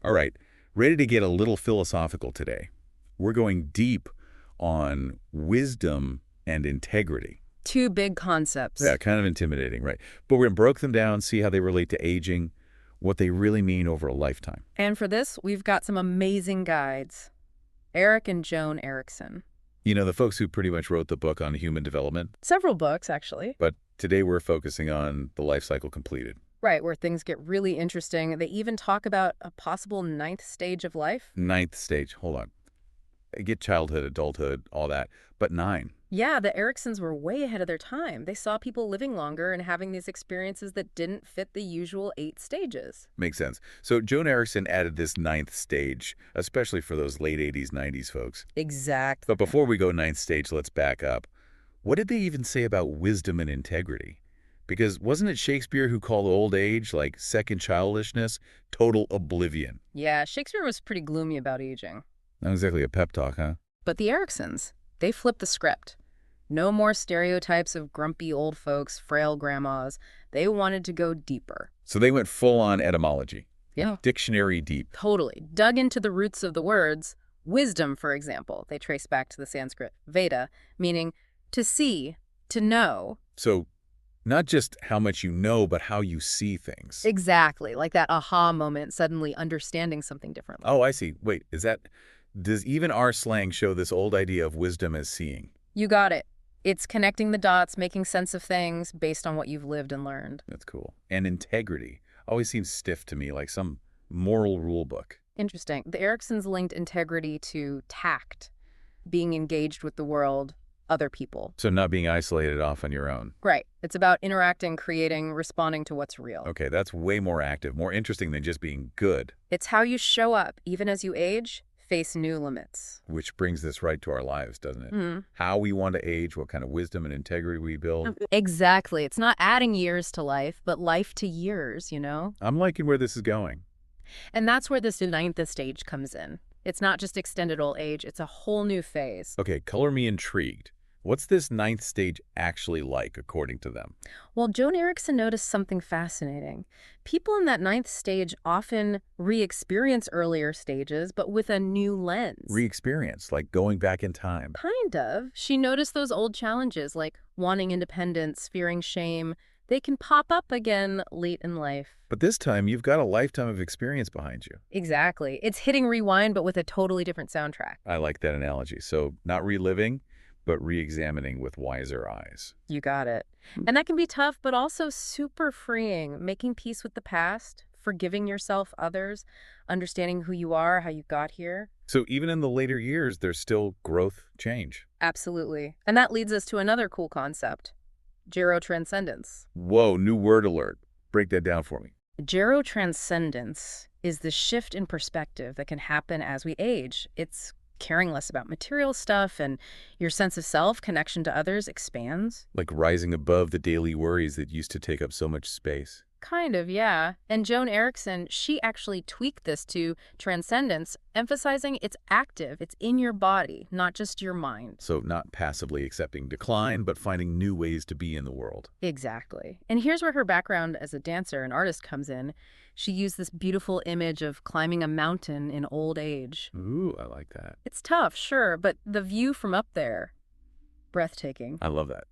All right, ready to get a little philosophical today. We're going deep on wisdom and integrity. Two big concepts. Yeah, kind of intimidating, right? But we're going to break them down, see how they relate to aging, what they really mean over a lifetime. And for this, we've got some amazing guides. Eric and Joan Erikson. You know, the folks who pretty much wrote the book on human development. Several books, actually. But today we're focusing on the life cycle completed. Right, where things get really interesting. They even talk about a possible ninth stage of life. Ninth stage, hold on. I get childhood, adulthood, all that, but 9. Yeah, the Eriksons were way ahead of their time. They saw people living longer and having these experiences that didn't fit the usual 8 stages. Makes sense. So Joan Erikson added this 9th stage, especially for those late 80s, 90s folks. Exactly. But before we go 9th stage, let's back up. What did they even say about wisdom and integrity? Because wasn't it Shakespeare who called old age, like second childishness, total oblivion? Yeah, Shakespeare was pretty gloomy about aging. Not exactly a pep talk, huh? But the Eriksons, they flipped the script. No more stereotypes of grumpy old folks, frail grandmas. They wanted to go deeper. So they went full-on etymology. Yeah. Dictionary deep. Totally. Dug into the roots of the words. Wisdom, for example, they trace back to the Sanskrit Veda, meaning to see, to know. So not just how much you know, but how you see things. Exactly, like that aha moment, suddenly understanding something differently. Oh, I see. Wait, does even our slang show this old idea of wisdom as seeing? You got it. It's connecting the dots, making sense of things based on what you've lived and learned. That's cool. And integrity always seems stiff to me, like some moral rule book. Interesting. The Eriksons linked integrity to tact, being engaged with the world, other people. So not being isolated off on your own. Right. It's about interacting, creating, responding to what's real. Okay, that's way more active, more interesting than just being good. It's how you show up, even as you age, face new limits. Which brings this right to our lives, doesn't it? Mm. How we want to age, what kind of wisdom and integrity we build. Exactly. It's not adding years to life, but life to years, you know? I'm liking where this is going. And that's where this 9th stage comes in. It's not just extended old age, it's a whole new phase. Okay, color me intrigued. What's this 9th stage actually like, according to them? Well, Joan Erikson noticed something fascinating. People in that 9th stage often re-experience earlier stages, but with a new lens. Re-experience, like going back in time. Kind of. She noticed those old challenges, like wanting independence, fearing shame. They can pop up again late in life. But this time, you've got a lifetime of experience behind you. Exactly. It's hitting rewind, but with a totally different soundtrack. I like that analogy. So not reliving, but re-examining with wiser eyes. You got it. And that can be tough, but also super freeing. Making peace with the past, forgiving yourself, others, understanding who you are, how you got here. So even in the later years, there's still growth, change. Absolutely. And that leads us to another cool concept, gerotranscendence. Whoa, new word alert. Break that down for me. Gerotranscendence is the shift in perspective that can happen as we age. It's caring less about material stuff, and your sense of self, connection to others expands. Like rising above the daily worries that used to take up so much space. Kind of, yeah. And Joan Erikson, she actually tweaked this to transcendence, emphasizing it's active, it's in your body, not just your mind. So not passively accepting decline, but finding new ways to be in the world. Exactly. And here's where her background as a dancer and artist comes in. She used this beautiful image of climbing a mountain in old age. Ooh, I like that. It's tough, sure, but the view from up there, breathtaking. I love that.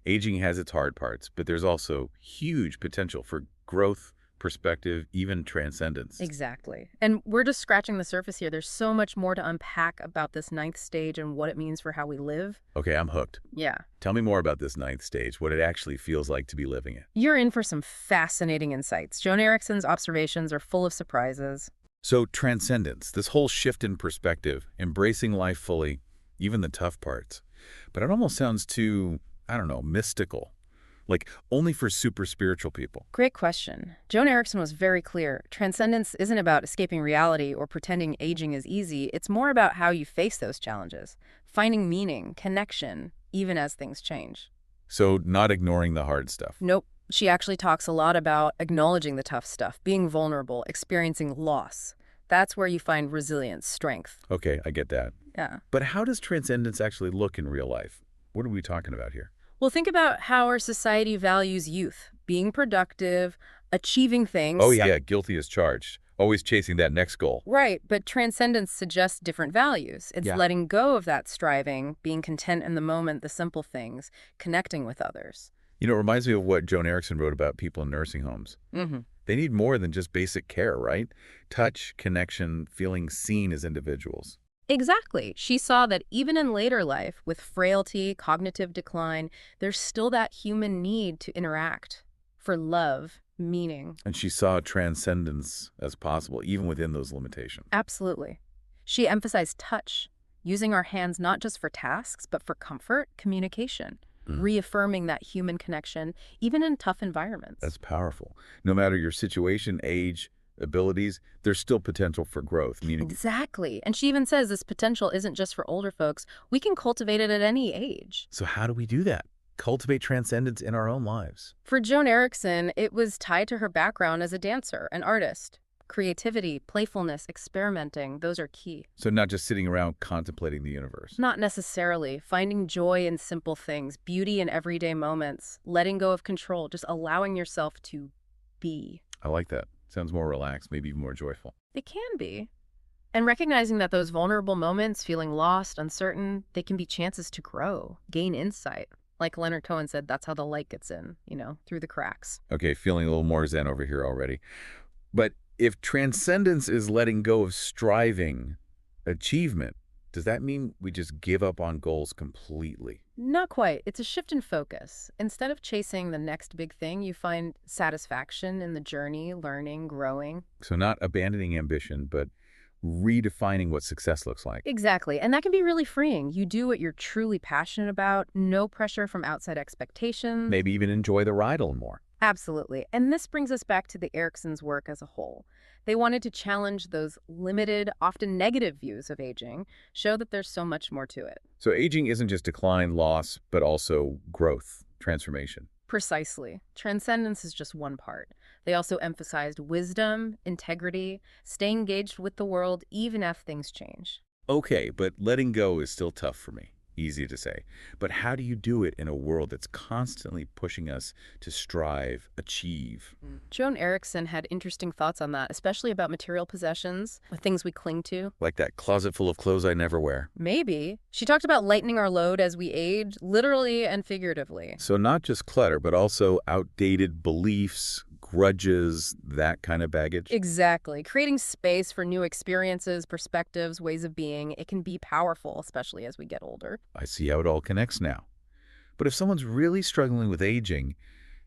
Aging has its hard parts, but there's also huge potential for growth, perspective, even transcendence. Exactly. And we're just scratching the surface here. There's so much more to unpack about this 9th stage and what it means for how we live. Okay, I'm hooked. Yeah. Tell me more about this 9th stage, what it actually feels like to be living it. You're in for some fascinating insights. Joan Erikson's observations are full of surprises. So transcendence, this whole shift in perspective, embracing life fully, even the tough parts. But it almost sounds too, I don't know, mystical. Like only for super spiritual people. Great question. Joan Erikson was very clear. Transcendence isn't about escaping reality or pretending aging is easy. It's more about how you face those challenges, finding meaning, connection, even as things change. So not ignoring the hard stuff. Nope. She actually talks a lot about acknowledging the tough stuff, being vulnerable, experiencing loss. That's where you find resilience, strength. Okay, I get that. Yeah. But how does transcendence actually look in real life? What are we talking about here? Well, think about how our society values youth, being productive, achieving things. Oh, yeah, guilty as charged. Always chasing that next goal. Right, but transcendence suggests different values. It's Yeah. letting go of that striving, being content in the moment, the simple things, connecting with others. You know, it reminds me of what Joan Erikson wrote about people in nursing homes. Hmm. They need more than just basic care, right? Touch, connection, feeling seen as individuals. Exactly. She saw that even in later life, with frailty, cognitive decline, there's still that human need to interact for love, meaning. And she saw transcendence as possible, even within those limitations. Absolutely. She emphasized touch, using our hands not just for tasks, but for comfort, communication, Mm. reaffirming that human connection, even in tough environments. That's powerful. No matter your situation, age, abilities, there's still potential for growth, meaning. Exactly. And she even says this potential isn't just for older folks. We can cultivate it at any age. So how do we do that? Cultivate transcendence in our own lives. For Joan Erikson, it was tied to her background as a dancer, an artist. Creativity, playfulness, experimenting, those are key. So not just sitting around contemplating the universe. Not necessarily. Finding joy in simple things, beauty in everyday moments, letting go of control, just allowing yourself to be. I like that. Sounds more relaxed, maybe even more joyful. It can be. And recognizing that those vulnerable moments, feeling lost, uncertain, they can be chances to grow, gain insight. Like Leonard Cohen said, that's how the light gets in, through the cracks. Okay, feeling a little more zen over here already. But if transcendence is letting go of striving, achievement, does that mean we just give up on goals completely? Not quite. It's a shift in focus. Instead of chasing the next big thing, you find satisfaction in the journey, learning, growing. So not abandoning ambition, but redefining what success looks like. Exactly. And that can be really freeing. You do what you're truly passionate about, no pressure from outside expectations. Maybe even enjoy the ride a little more. Absolutely. And this brings us back to the Eriksons' work as a whole. They wanted to challenge those limited, often negative views of aging, show that there's so much more to it. So aging isn't just decline, loss, but also growth, transformation. Precisely. Transcendence is just one part. They also emphasized wisdom, integrity, staying engaged with the world even if things change. Okay, but letting go is still tough for me. Easy to say. But how do you do it in a world that's constantly pushing us to strive, achieve? Joan Erikson had interesting thoughts on that, especially about material possessions, the things we cling to. Like that closet full of clothes I never wear. Maybe. She talked about lightening our load as we age, literally and figuratively. So not just clutter, but also outdated beliefs, grudges, that kind of baggage. Exactly. Creating space for new experiences, perspectives, ways of being, it can be powerful, especially as we get older. I see how it all connects now. But if someone's really struggling with aging,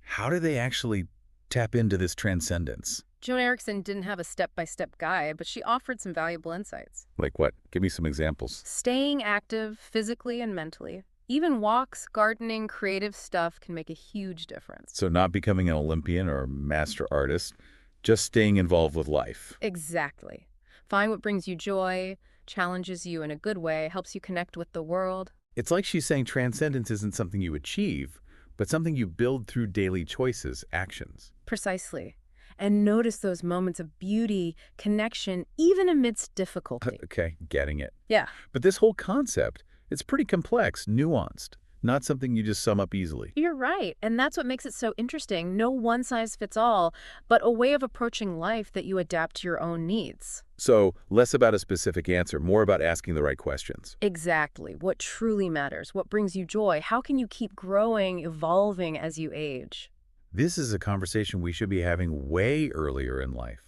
how do they actually tap into this transcendence? Joan Erikson didn't have a step-by-step guide, but she offered some valuable insights. Like what? Give me some examples. Staying active physically and mentally. Even walks, gardening, creative stuff can make a huge difference. So not becoming an Olympian or master artist, just staying involved with life. Exactly. Find what brings you joy, challenges you in a good way, helps you connect with the world. It's like she's saying transcendence isn't something you achieve, but something you build through daily choices, actions. Precisely. And notice those moments of beauty, connection, even amidst difficulty. Okay, getting it. Yeah. But this whole concept, it's pretty complex, nuanced, not something you just sum up easily. You're right. And that's what makes it so interesting. No one size fits all, but a way of approaching life that you adapt to your own needs. So less about a specific answer, more about asking the right questions. Exactly. What truly matters? What brings you joy? How can you keep growing, evolving as you age? This is a conversation we should be having way earlier in life,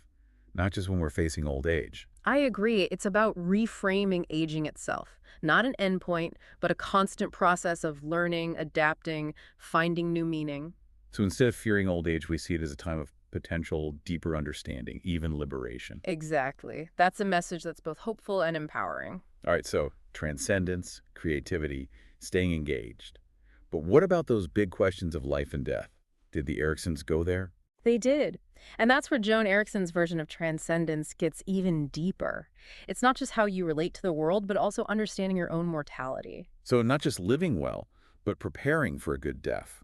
not just when we're facing old age. I agree. It's about reframing aging itself. Not an endpoint, but a constant process of learning, adapting, finding new meaning. So instead of fearing old age, we see it as a time of potential deeper understanding, even liberation. Exactly. That's a message that's both hopeful and empowering. All right, so transcendence, creativity, staying engaged. But what about those big questions of life and death? Did the Eriksons go there? They did. And that's where Joan Erikson's version of transcendence gets even deeper. It's not just how you relate to the world, but also understanding your own mortality. So not just living well, but preparing for a good death.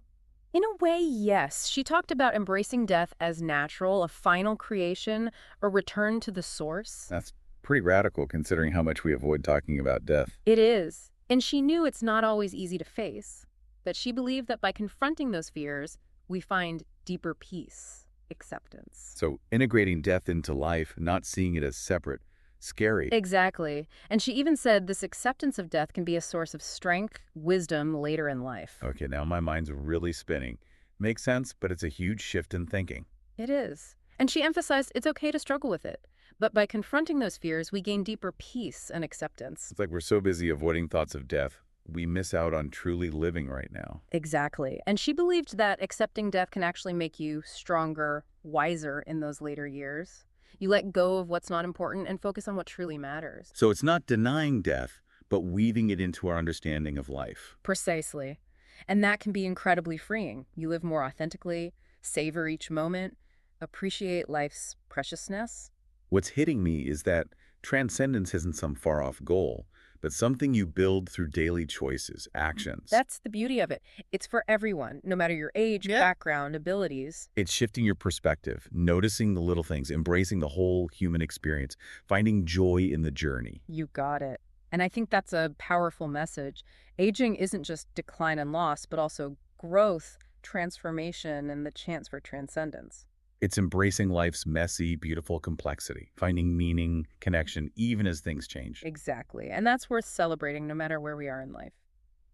In a way, yes. She talked about embracing death as natural, a final creation, a return to the source. That's pretty radical considering how much we avoid talking about death. It is. And she knew it's not always easy to face. But she believed that by confronting those fears, we find deeper peace. acceptance. So integrating death into life, not seeing it as separate, scary. Exactly. And she even said this acceptance of death can be a source of strength, wisdom later in life. Okay, now my mind's really spinning. Makes sense, but it's a huge shift in thinking. It is. And she emphasized it's okay to struggle with it. But by confronting those fears, we gain deeper peace and acceptance. It's like we're so busy avoiding thoughts of death, we miss out on truly living right now. Exactly. And she believed that accepting death can actually make you stronger, wiser in those later years. You let go of what's not important and focus on what truly matters. So it's not denying death, but weaving it into our understanding of life. Precisely. And that can be incredibly freeing. You live more authentically, savor each moment, appreciate life's preciousness. What's hitting me is that transcendence isn't some far-off goal, but something you build through daily choices, actions. That's the beauty of it. It's for everyone, no matter your age, background, abilities. It's shifting your perspective, noticing the little things, embracing the whole human experience, finding joy in the journey. You got it. And I think that's a powerful message. Aging isn't just decline and loss, but also growth, transformation, and the chance for transcendence. It's embracing life's messy, beautiful complexity, finding meaning, connection, even as things change. Exactly. And that's worth celebrating no matter where we are in life.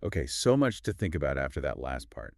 Okay, so much to think about after that last part.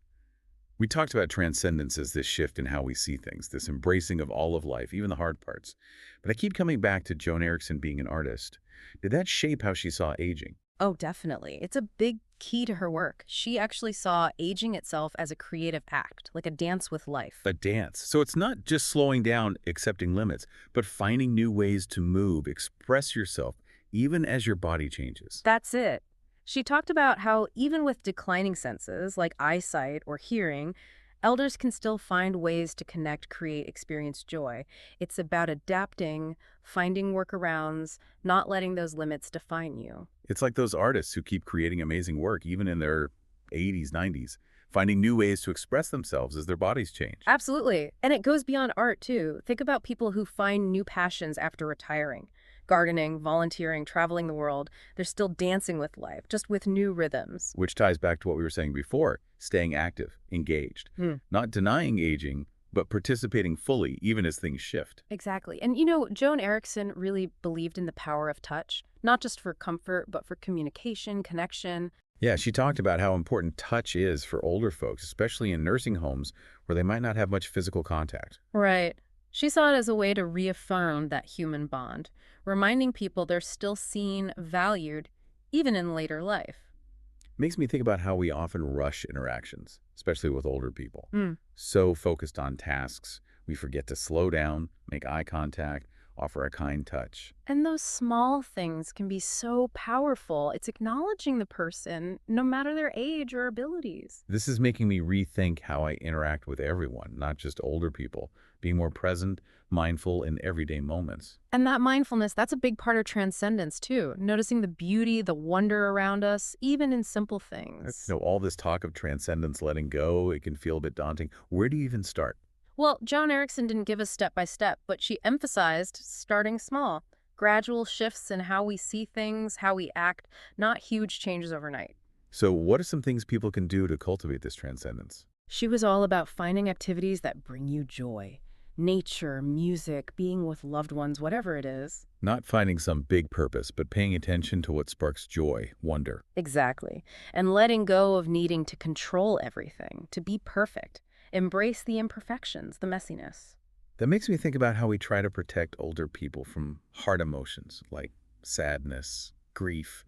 We talked about transcendence as this shift in how we see things, this embracing of all of life, even the hard parts. But I keep coming back to Joan Erikson being an artist. Did that shape how she saw aging? Oh, definitely. It's a big key to her work. She actually saw aging itself as a creative act, like a dance with life. A dance. So it's not just slowing down, accepting limits, but finding new ways to move, express yourself, even as your body changes. That's it. She talked about how even with declining senses, like eyesight or hearing, elders can still find ways to connect, create, experience joy. It's about adapting, finding workarounds, not letting those limits define you. It's like those artists who keep creating amazing work, even in their 80s, 90s, finding new ways to express themselves as their bodies change. Absolutely. And it goes beyond art, too. Think about people who find new passions after retiring. Gardening, volunteering, traveling the world. They're still dancing with life, just with new rhythms. Which ties back to what we were saying before, staying active, engaged, not denying aging, but participating fully, even as things shift. Exactly. And Joan Erikson really believed in the power of touch, not just for comfort, but for communication, connection. Yeah, she talked about how important touch is for older folks, especially in nursing homes where they might not have much physical contact. Right. She saw it as a way to reaffirm that human bond, reminding people they're still seen, valued, even in later life. Makes me think about how we often rush interactions, especially with older people. Mm. So focused on tasks, we forget to slow down, make eye contact, offer a kind touch. And those small things can be so powerful. It's acknowledging the person, no matter their age or abilities. This is making me rethink how I interact with everyone, not just older people, being more present, mindful in everyday moments. And that mindfulness, that's a big part of transcendence, too. Noticing the beauty, the wonder around us, even in simple things. All this talk of transcendence, letting go, it can feel a bit daunting. Where do you even start? Well, Joan Erikson didn't give us step-by-step, but she emphasized starting small. Gradual shifts in how we see things, how we act, not huge changes overnight. So what are some things people can do to cultivate this transcendence? She was all about finding activities that bring you joy. Nature, music, being with loved ones, whatever it is. Not finding some big purpose, but paying attention to what sparks joy, wonder. Exactly. And letting go of needing to control everything, to be perfect. Embrace the imperfections, the messiness. That makes me think about how we try to protect older people from hard emotions like sadness, grief.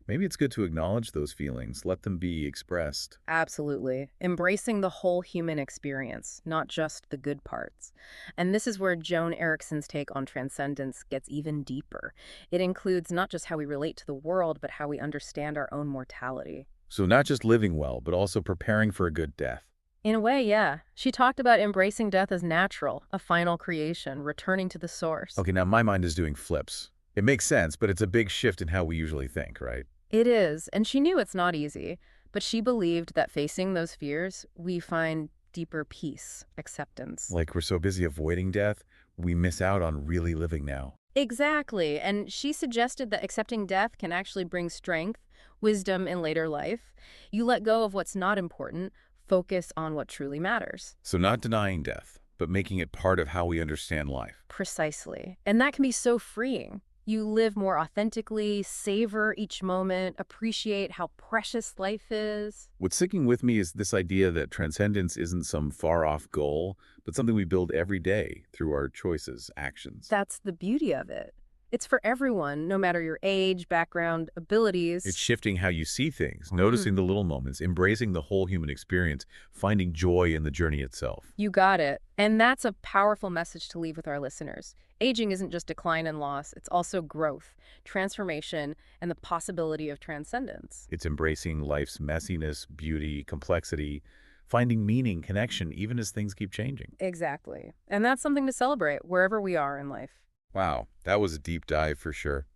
Maybe it's good to acknowledge those feelings, let them be expressed. Absolutely. Embracing the whole human experience, not just the good parts. And this is where Joan Erikson's take on transcendence gets even deeper. It includes not just how we relate to the world, but how we understand our own mortality. So not just living well, but also preparing for a good death. In a way, yeah. She talked about embracing death as natural, a final creation, returning to the source. Okay, now my mind is doing flips. It makes sense, but it's a big shift in how we usually think, right? It is, and she knew it's not easy, but she believed that facing those fears, we find deeper peace, acceptance. Like we're so busy avoiding death, we miss out on really living now. Exactly, and she suggested that accepting death can actually bring strength, wisdom in later life. You let go of what's not important, focus on what truly matters. So not denying death, but making it part of how we understand life. Precisely. And that can be so freeing. You live more authentically, savor each moment, appreciate how precious life is. What's sticking with me is this idea that transcendence isn't some far-off goal, but something we build every day through our choices, actions. That's the beauty of it. It's for everyone, no matter your age, background, abilities. It's shifting how you see things, noticing the little moments, embracing the whole human experience, finding joy in the journey itself. You got it. And that's a powerful message to leave with our listeners. Aging isn't just decline and loss, it's also growth, transformation, and the possibility of transcendence. It's embracing life's messiness, beauty, complexity, finding meaning, connection, even as things keep changing. Exactly. And that's something to celebrate wherever we are in life. Wow, that was a deep dive for sure.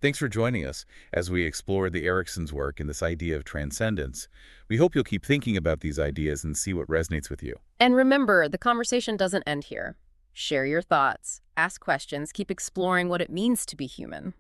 Thanks for joining us as we explored the Erikson's work and this idea of transcendence. We hope you'll keep thinking about these ideas and see what resonates with you. And remember, the conversation doesn't end here. Share your thoughts, ask questions, keep exploring what it means to be human.